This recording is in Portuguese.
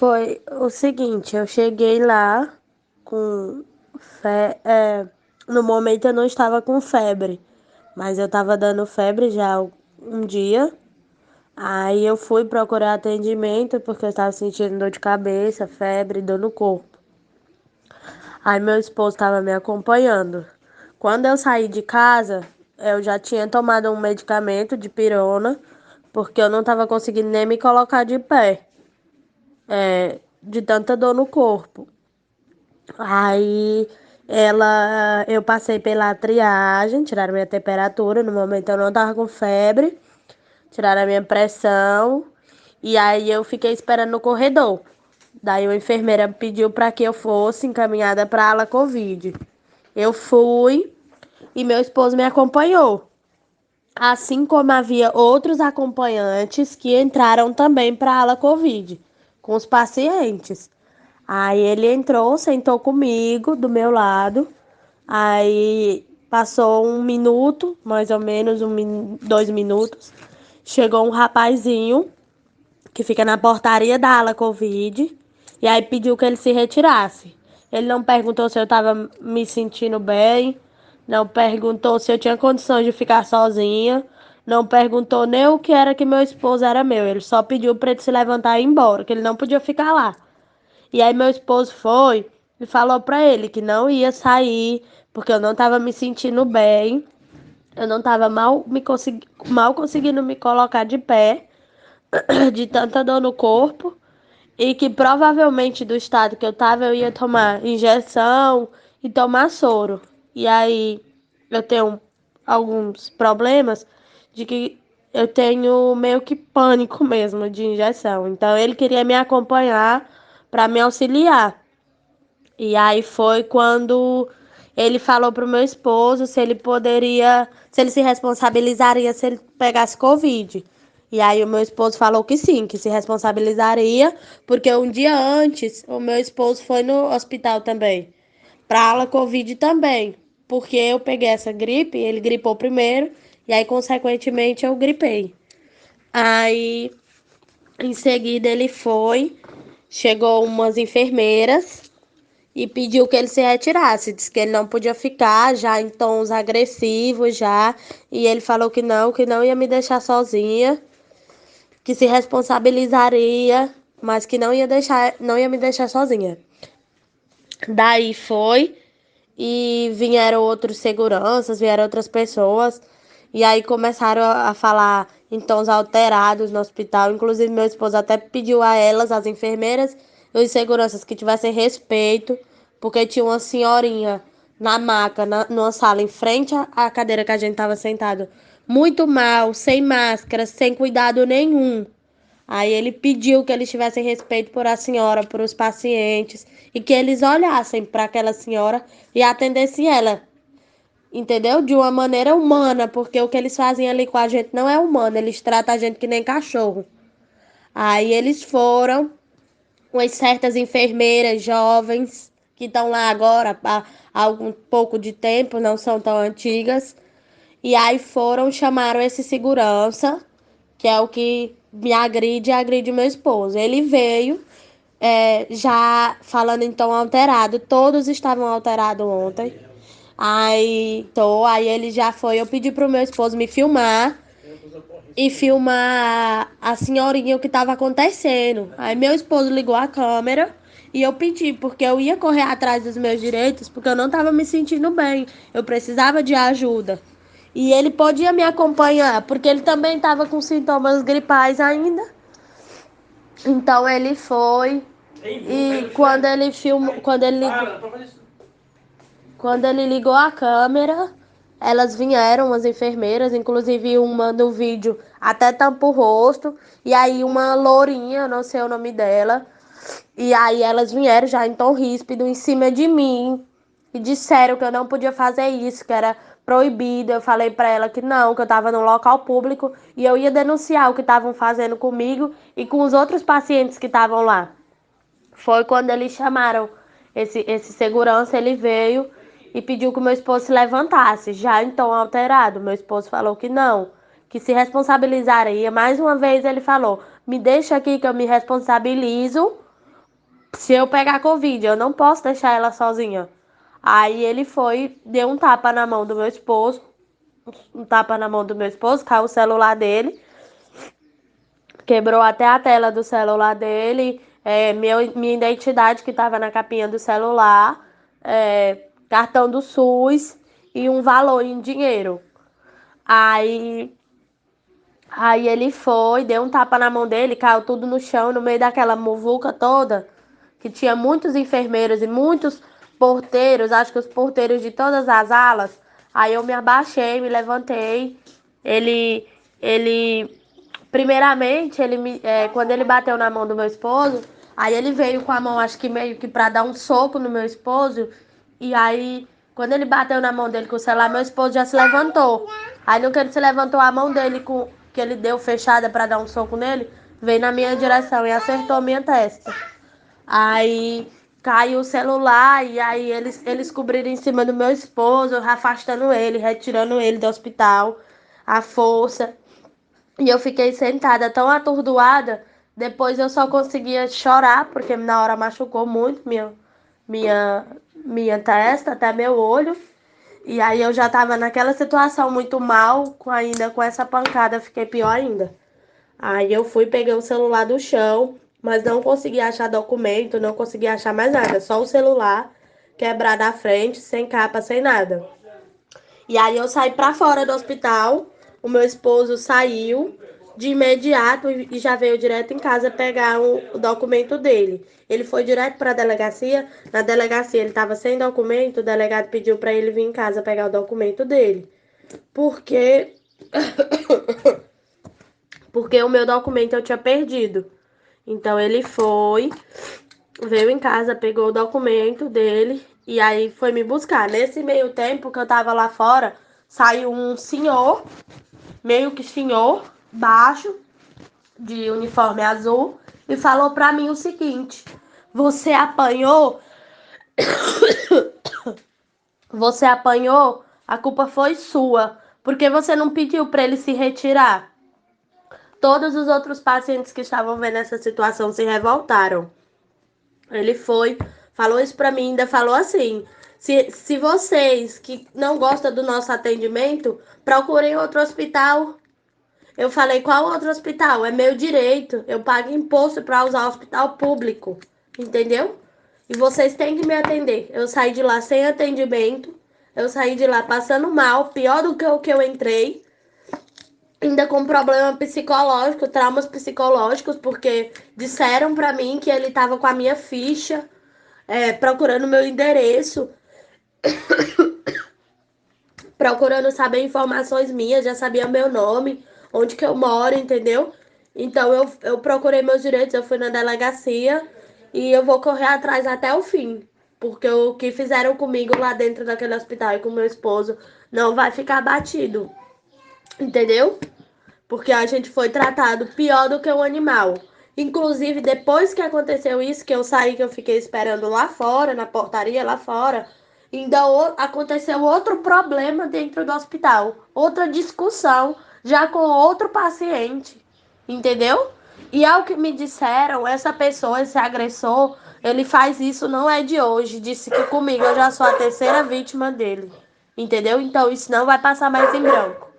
Foi o seguinte, eu cheguei lá com no momento eu não estava com febre, mas eu estava dando febre já há um dia. Aí eu fui procurar atendimento porque eu estava sentindo dor de cabeça, febre, dor no corpo. Aí meu esposo estava me acompanhando. Quando eu saí de casa, eu já tinha tomado um medicamento de pirona, porque eu não estava conseguindo nem me colocar de pé, de tanta dor no corpo. Aí eu passei pela triagem, tiraram minha temperatura, no momento eu não tava com febre, tiraram a minha pressão e aí eu fiquei esperando no corredor. Daí a enfermeira pediu para que eu fosse encaminhada para a ala Covid. Eu fui e meu esposo me acompanhou. Assim como havia outros acompanhantes que entraram também para a ala Covid com os pacientes. Aí ele entrou, sentou comigo do meu lado. Aí passou um minuto, mais ou menos 2 minutos. Chegou um rapazinho que fica na portaria da ala Covid. E aí pediu que ele se retirasse. Ele não perguntou se eu estava me sentindo bem, não perguntou se eu tinha condições de ficar sozinha, não perguntou nem o que era que meu esposo era meu. Ele só pediu para ele se levantar e ir embora, que ele não podia ficar lá. E aí meu esposo foi e falou pra ele que não ia sair, porque eu não tava me sentindo bem, eu não tava mal conseguindo me colocar de pé, de tanta dor no corpo, e que provavelmente do estado que eu tava eu ia tomar injeção e tomar soro. E aí eu tenho alguns problemas de que eu tenho meio que pânico mesmo de injeção. Então ele queria me acompanhar para me auxiliar. E aí foi quando ele falou pro meu esposo se ele poderia, se ele se responsabilizaria se ele pegasse Covid. E aí o meu esposo falou que sim, que se responsabilizaria, porque um dia antes o meu esposo foi no hospital também, pra ala Covid também, porque eu peguei essa gripe, ele gripou primeiro, e aí consequentemente eu gripei. Aí em seguida ele foi, chegou umas enfermeiras e pediu que ele se retirasse. Disse que ele não podia ficar já em tons agressivos já. E ele falou que não ia me deixar sozinha, que se responsabilizaria, mas que não ia me deixar sozinha. Daí foi e vieram outros seguranças, vieram outras pessoas. E aí começaram a falar em tons alterados no hospital. Inclusive, meu esposo até pediu a elas, as enfermeiras e os seguranças, que tivessem respeito, porque tinha uma senhorinha na maca, numa sala, em frente à cadeira que a gente estava sentado, muito mal, sem máscara, sem cuidado nenhum. Aí ele pediu que eles tivessem respeito por a senhora, por os pacientes, e que eles olhassem para aquela senhora e atendessem ela, entendeu? De uma maneira humana, porque o que eles fazem ali com a gente não é humano, eles tratam a gente que nem cachorro. Aí eles foram, umas certas enfermeiras jovens, que estão lá agora há algum pouco de tempo, não são tão antigas, e aí foram, chamaram esse segurança, que é o que me agride e agride meu esposo. Ele veio já falando em tom alterado, todos estavam alterados ontem. Aí ele já foi, eu pedi pro meu esposo me filmar e filmar a senhorinha o que estava acontecendo. Aí meu esposo ligou a câmera e eu pedi, porque eu ia correr atrás dos meus direitos, porque eu não estava me sentindo bem, eu precisava de ajuda. E ele podia me acompanhar, porque ele também estava com sintomas gripais ainda. Então ele foi e quando ele ligou a câmera, elas vieram, as enfermeiras, inclusive uma no vídeo até tampa o rosto, e aí uma lourinha, não sei o nome dela, e aí elas vieram já em tom ríspido em cima de mim e disseram que eu não podia fazer isso, que era proibido. Eu falei pra ela que não, que eu tava num local público e eu ia denunciar o que estavam fazendo comigo e com os outros pacientes que estavam lá. Foi quando eles chamaram esse segurança, ele veio e pediu que o meu esposo se levantasse, já em tom alterado. Meu esposo falou que não, que se responsabilizaria. Mais uma vez ele falou: me deixa aqui que eu me responsabilizo, Se eu pegar Covid, eu não posso deixar ela sozinha. Aí ele foi, deu um tapa na mão do meu esposo, caiu o celular dele, quebrou até a tela do celular dele, minha identidade que estava na capinha do celular, cartão do SUS e um valor em dinheiro. Aí, aí ele foi, deu um tapa na mão dele, caiu tudo no chão, no meio daquela muvuca toda, que tinha muitos enfermeiros e muitos porteiros, acho que os porteiros de todas as alas. Aí eu me abaixei, me levantei. Ele, ele, primeiramente, quando ele bateu na mão do meu esposo, aí ele veio com a mão, acho que meio que para dar um soco no meu esposo. E aí, quando ele bateu na mão dele com o celular, meu esposo já se levantou. Aí no que ele se levantou, a mão dele que ele deu fechada para dar um soco nele, veio na minha direção e acertou minha testa. Aí caiu o celular e aí eles cobriram em cima do meu esposo, afastando ele, retirando ele do hospital, à força. E eu fiquei sentada tão atordoada, depois eu só conseguia chorar, porque na hora machucou muito minha, minha testa, até meu olho. E aí eu já tava naquela situação muito mal, ainda com essa pancada, fiquei pior ainda. Aí eu fui, peguei o celular do chão, mas não consegui achar documento, não consegui achar mais nada, só o celular quebrado à frente, sem capa, sem nada. E aí eu saí pra fora do hospital, o meu esposo saiu de imediato e já veio direto em casa pegar o documento dele. Ele foi direto para a delegacia, na delegacia ele estava sem documento, o delegado pediu para ele vir em casa pegar o documento dele. Porque porque o meu documento eu tinha perdido. Então ele foi, veio em casa, pegou o documento dele e aí foi me buscar. Nesse meio tempo que eu tava lá fora, saiu um senhor, meio que senhor, baixo, de uniforme azul, e falou pra mim o seguinte: Você apanhou? Você apanhou? A culpa foi sua. Porque você não pediu pra ele se retirar? Todos os outros pacientes que estavam vendo essa situação se revoltaram. Ele foi, falou isso pra mim, ainda falou assim: se vocês que não gostam do nosso atendimento, procurem outro hospital. Eu falei: qual outro hospital? É meu direito. Eu pago imposto para usar o hospital público. Entendeu? E vocês têm que me atender. Eu saí de lá sem atendimento. Eu saí de lá passando mal, pior do que o que eu entrei. Ainda com problema psicológico, traumas psicológicos, porque disseram pra mim que ele tava com a minha ficha, procurando meu endereço, procurando saber informações minhas, já sabia meu nome, onde que eu moro, entendeu? Então eu procurei meus direitos, eu fui na delegacia e eu vou correr atrás até o fim. Porque o que fizeram comigo lá dentro daquele hospital e com meu esposo não vai ficar batido, entendeu? Porque a gente foi tratado pior do que um animal. Inclusive, depois que aconteceu isso, que eu saí, que eu fiquei esperando lá fora, na portaria lá fora, ainda aconteceu outro problema dentro do hospital. Outra discussão, já com outro paciente. Entendeu? E ao que me disseram, essa pessoa, esse agressor, ele faz isso não é de hoje. Disse que comigo eu já sou a terceira vítima dele. Entendeu? Então isso não vai passar mais em branco.